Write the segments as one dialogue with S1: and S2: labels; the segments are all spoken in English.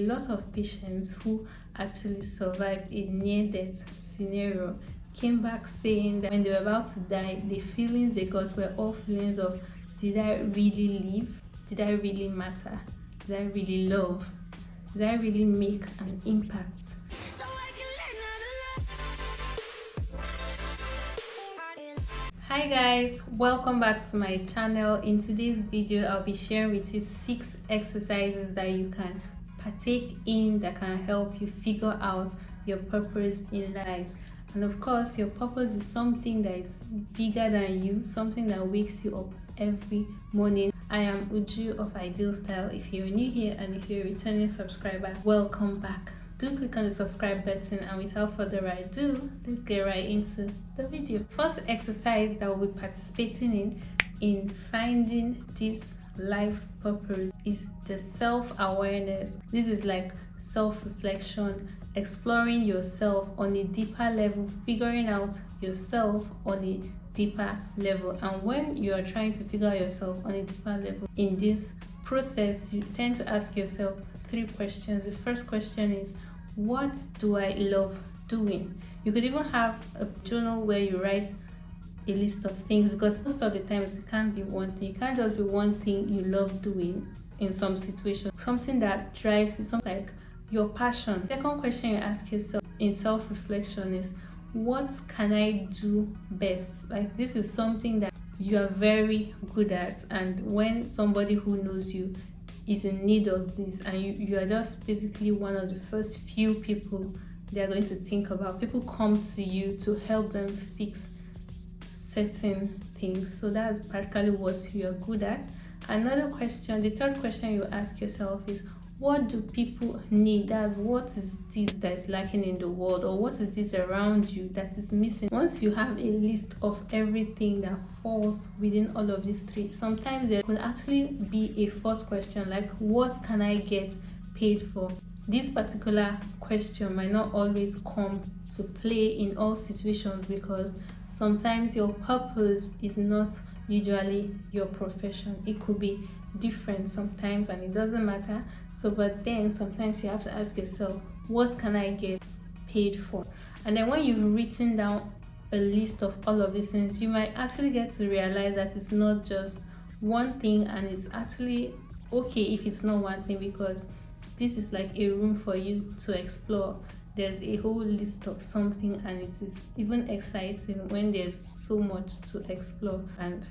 S1: A lot of patients who actually survived a near-death scenario came back saying that when they were about to die, the feelings they got were all feelings of, did I really live? Did I really matter? Did I really love? Did I really make an impact? Hi guys, welcome back to my channel. In today's video, I'll be sharing with you 6 exercises that you can partake in that can help you figure out your purpose in life. And of course, your purpose is something that is bigger than you, something that wakes you up every morning. I am Uju of Ideal Style. If you're new here and if you're a returning subscriber, welcome back. Do click on the subscribe button, and without further ado, let's get right into the video. First exercise that we'll be participating in finding this life purpose is the self-awareness. This is like self-reflection, exploring yourself on a deeper level, figuring out yourself on a deeper level. And when you are trying to figure out yourself on a deeper level in this process, you tend to ask yourself 3 questions. The first question is, what do I love doing? You could even have a journal where you write a list of things, because most of the times it can't be one thing. It can't just be one thing you love doing in some situation, something that drives you, something like your passion. Second question you ask yourself in self-reflection is, what can I do best? Like, this is something that you are very good at, and when somebody who knows you is in need of this, and you are just basically one of the first few people they are going to think about. People come to you to help them fix certain things, so that's practically what you are good at. Another question, the third question you ask yourself is, what do people need? That's what is this that is lacking in the world, or what is this around you that is missing? Once you have a list of everything that falls within all of these 3, sometimes there could actually be a fourth question, like, what can I get paid for? This particular question might not always come to play in all situations, because sometimes your purpose is not usually your profession. It could be different sometimes, and it doesn't matter. So but then sometimes you have to ask yourself, what can I get paid for? And then when you've written down a list of all of these things, you might actually get to realize that it's not just one thing, and it's actually okay if it's not one thing, because this is like a room for you to explore. There's a whole list of something, and it is even exciting when there's so much to explore and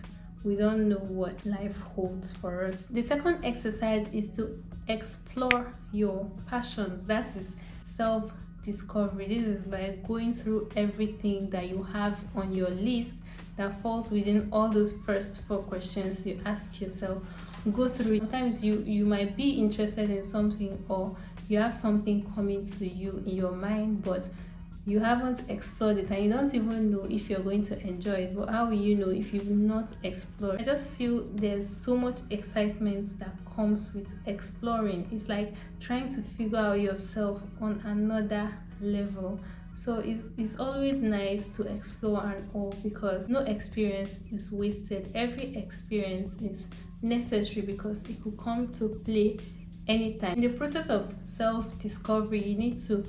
S1: we don't know what life holds for us. The second exercise is to explore your passions. That is self-discovery. This is like going through everything that you have on your list that falls within all those first 4 questions you ask yourself. Go through it. Sometimes you might be interested in something, or you have something coming to you in your mind, but you haven't explored it, and you don't even know if you're going to enjoy it. But how will you know if you've not explored? I just feel there's so much excitement that comes with exploring. It's like trying to figure out yourself on another level. So it's always nice to explore and all, because no experience is wasted. Every experience is necessary, because it could come to play anytime. In the process of self-discovery, you need to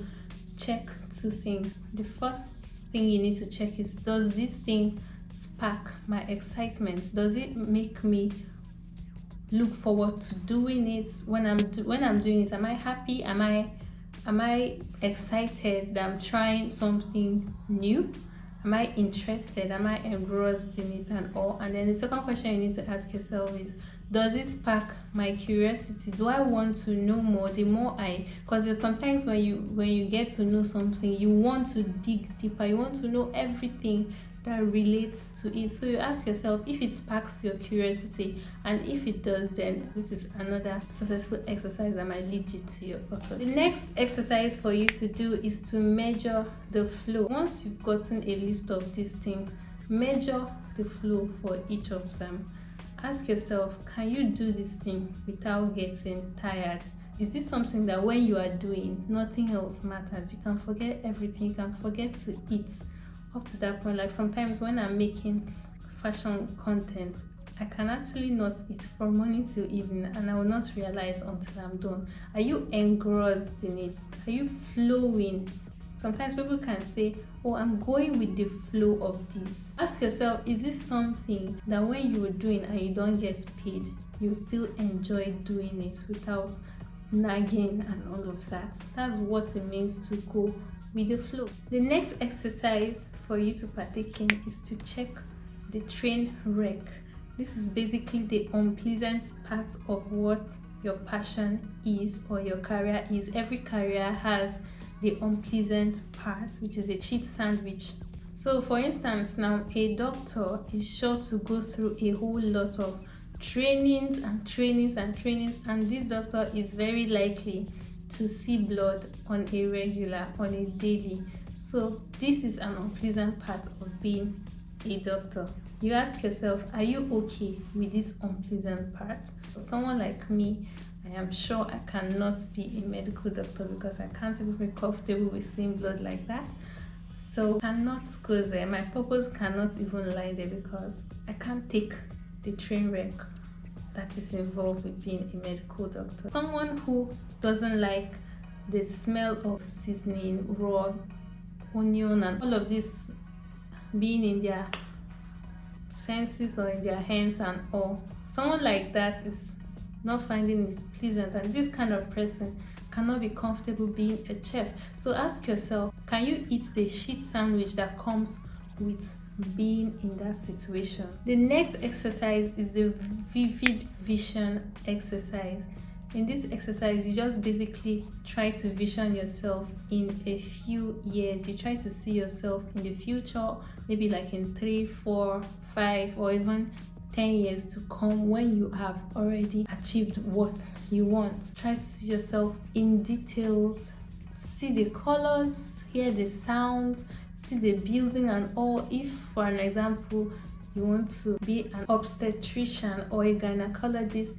S1: check 2 things. The first thing you need to check is, does this thing spark my excitement? Does it make me look forward to doing it? When I'm doing it, am I happy? Am I excited that I'm trying something new? Am I interested? Am I engrossed in it and all? And then the second question you need to ask yourself is, does it spark my curiosity? Do I want to know more? The more because there's sometimes when you get to know something, you want to dig deeper. You want to know everything that relates to it. So you ask yourself if it sparks your curiosity, and if it does, then this is another successful exercise that might lead you to your purpose. The next exercise for you to do is to measure the flow. Once you've gotten a list of these things, measure the flow for each of them. Ask yourself, can you do this thing without getting tired? Is this something that when you are doing, nothing else matters? You can forget everything. You can forget to eat up to that point. Like sometimes when I'm making fashion content, I can actually not eat from morning till evening and I will not realize until I'm done. Are you engrossed in it? Are you flowing? Sometimes people can say, oh, I'm going with the flow of this. Ask yourself, is this something that when you're doing and you don't get paid, you still enjoy doing it without nagging and all of that? That's what it means to go with the flow. The next exercise for you to partake in is to check the train wreck. This is basically the unpleasant part of what your passion is or your career is. Every career has the unpleasant part, which is a cheat sandwich. So for instance, now a doctor is sure to go through a whole lot of trainings, and this doctor is very likely to see blood on a regular, on a daily. So this is an unpleasant part of being a doctor. You ask yourself, are you okay with this unpleasant part? For someone like me, I am sure I cannot be a medical doctor because I can't even be comfortable with seeing blood like that. So I cannot go there. My purpose cannot even lie there because I can't take the train wreck that is involved with being a medical doctor. Someone who doesn't like the smell of seasoning, raw onion, and all of this being in their senses or in their hands and all. Someone like that is not finding it pleasant, and this kind of person cannot be comfortable being a chef. So ask yourself, can you eat the shit sandwich that comes with being in that situation? The next exercise is the vivid vision exercise. In this exercise, you just basically try to vision yourself in a few years. You try to see yourself in the future, maybe like in 3, 4, 5, or even 10 years to come, when you have already achieved what you want. Try to see yourself in details, see the colors, hear the sounds, see the building and all. If, for an example, you want to be an obstetrician or a gynecologist,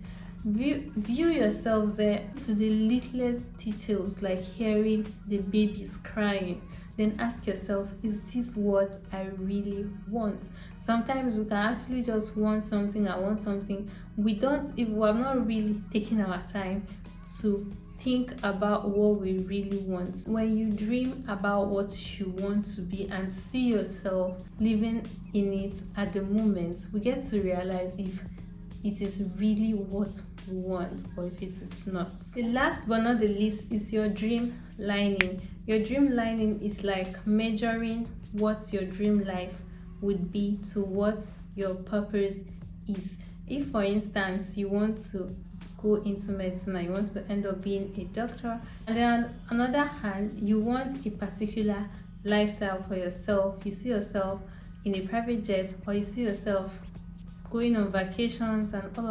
S1: view yourself there to the littlest details, like hearing the babies crying. Then ask yourself, is this what I really want? Sometimes we can actually just want something. We have not really taken our time to think about what we really want. When you dream about what you want to be and see yourself living in it at the moment, we get to realize if it is really what we want or if it is not. The last but not the least is your dream lining. Your dream lining is like measuring what your dream life would be to what your purpose is. If, for instance, you want to go into medicine and you want to end up being a doctor, and then on the other hand, you want a particular lifestyle for yourself, you see yourself in a private jet, or you see yourself going on vacations and all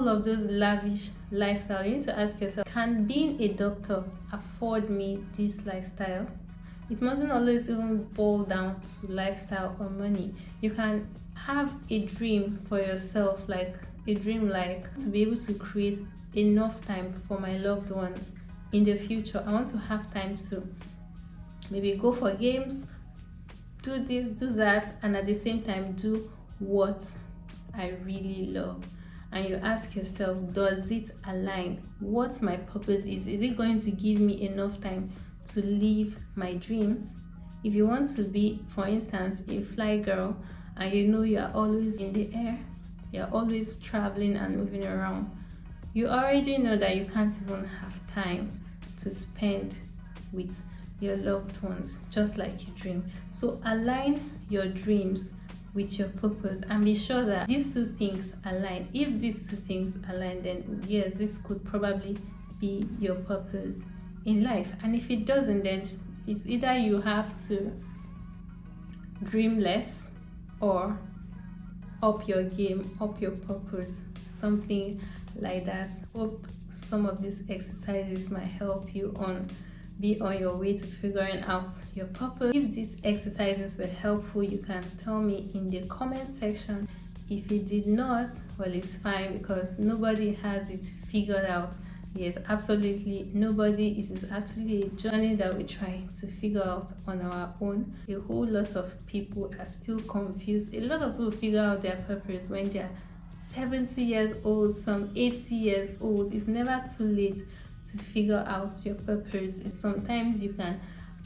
S1: of those lavish lifestyle, you need to ask yourself, can being a doctor afford me this lifestyle? It mustn't always even boil down to lifestyle or money. You can have a dream for yourself, like a dream like to be able to create enough time for my loved ones in the future. I want to have time to maybe go for games, do this, do that, and at the same time do what I really love. And you ask yourself, does it align what my purpose is? Is it going to give me enough time to live my dreams? If you want to be, for instance, a fly girl, and you know you are always in the air, you're always traveling and moving around, you already know that you can't even have time to spend with your loved ones just like you dream. So align your dreams with your purpose and be sure that these two things align. If these two things align, then yes, this could probably be your purpose in life. And if it doesn't, then it's either you have to dream less or up your game, up your purpose, something like that. Hope some of these exercises might help you be on your way to figuring out your purpose. If these exercises were helpful, you can tell me in the comment section. If it did not, well, it's fine, because nobody has it figured out Yes, absolutely. Nobody. It is actually a journey that we try to figure out on our own. A whole lot of people are still confused. A lot of people figure out their purpose when they are 70 years old, some 80 years old. It's never too late to figure out your purpose. Sometimes you can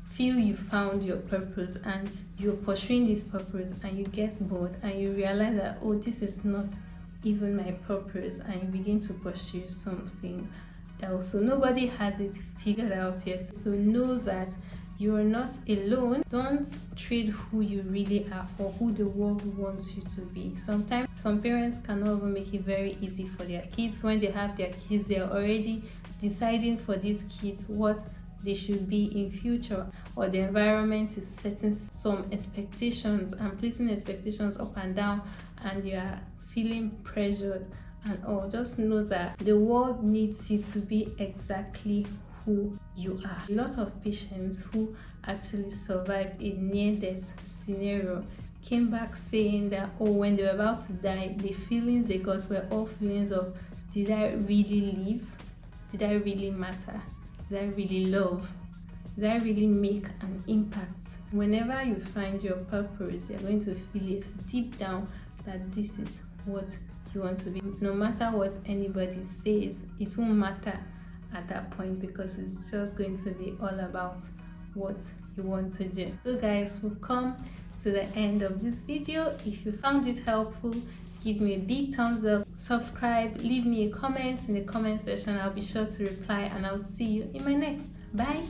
S1: feel you found your purpose and you're pursuing this purpose and you get bored and you realize that, oh, this is not even my purpose, and you begin to pursue something else. So nobody has it figured out yet. So know that you're not alone. Don't trade who you really are for who the world wants you to be. Sometimes some parents cannot even make it very easy for their kids. When they have their kids, they're already deciding for these kids what they should be in future, or the environment is setting some expectations and placing expectations up and down, and you are feeling pressured and all. Just know that the world needs you to be exactly who you are. A lot of patients who actually survived a near-death scenario came back saying that, oh, when they were about to die, the feelings they got were all feelings of, did I really live? Did I really matter? Did I really love? Did I really make an impact? Whenever you find your purpose, you're going to feel it deep down that this is what you want to be. No matter what anybody says, it won't matter at that point, because it's just going to be all about what you want to do. So guys, we've come to the end of this video. If you found it helpful, give me a big thumbs up, subscribe, leave me a comment in the comment section. I'll be sure to reply, and I'll see you in my next. Bye.